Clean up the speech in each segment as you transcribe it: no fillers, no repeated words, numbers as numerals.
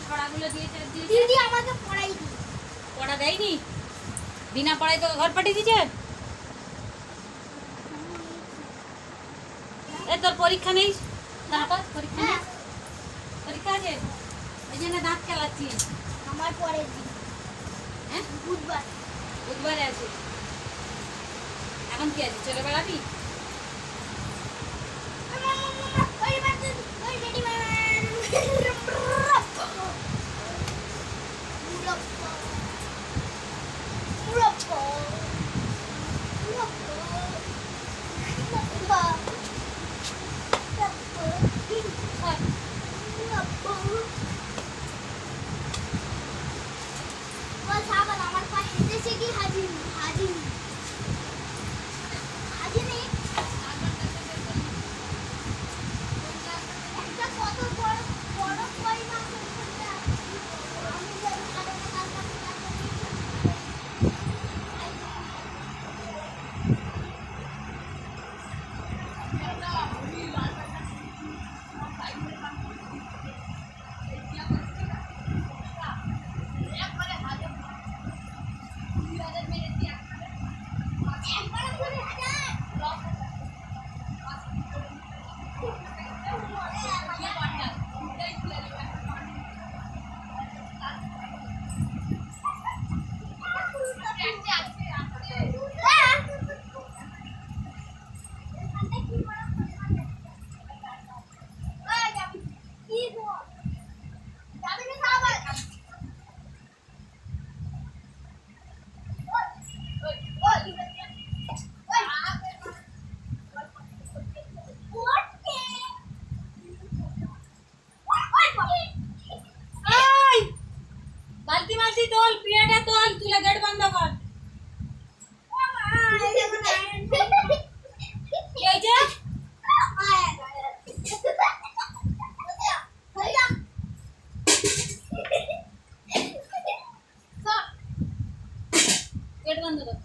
ছড়াগুলো দিয়েছে দিদি আমাকে পড়াই দি। পড়া দেয়নি? বিনা পড়ায় তো ঘর পাঠিয়ে দিয়েছে। এ তোর পরীক্ষা নেই? তারপর পরীক্ষা নেই? পরীক্ষা আছে, ওই জন্য দাঁত খেলাচ্ছিস। আমার পরের দিন হ্যাঁ, বুধবার। বুধবারে আছে। এখন কি আছে, চলে বেড়াবি? আমার পায়ে হেঁটেছে কি হাজির হাজির হাজির একটা কত বড় বড় কই মাছ আমি যেন কালকে বালতি মালতি তোল, পিয়াটা তোল, তুলে গেট বন্ধ কর। কি হয়েছে? গেট বন্ধ কর।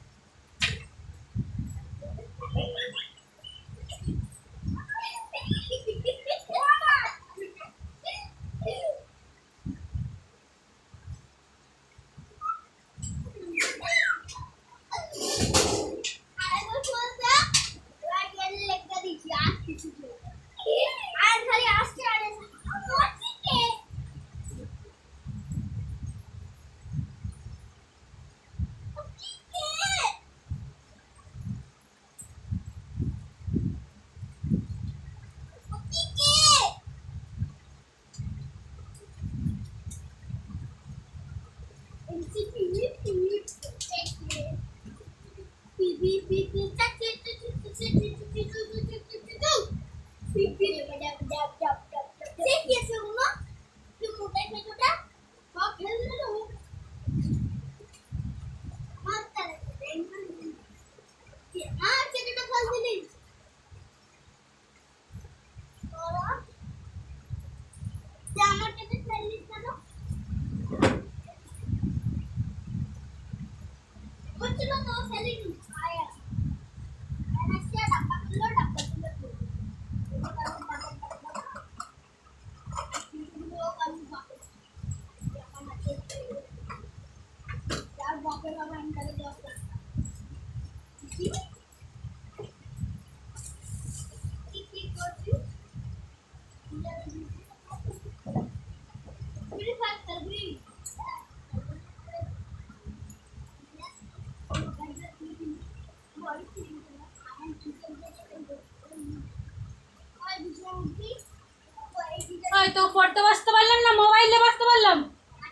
তো পড়তে বসতে পারলাম না, মোবাইলে বসতে পারলাম?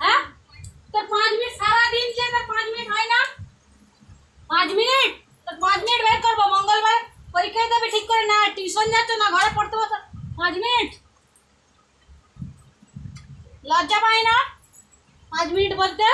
হ্যাঁ, তো 5 মিনিট সারা দিন যে 5 মিনিট হয় না? 5 মিনিট, তো 5 মিনিট বের করবো। মঙ্গলবার পরীক্ষা দেবে ঠিক করে, না টিউশন যাচ্ছ না ঘরে পড়তে বসো। 5 মিনিট লজ্জা পাই না 5 মিনিট বলতে?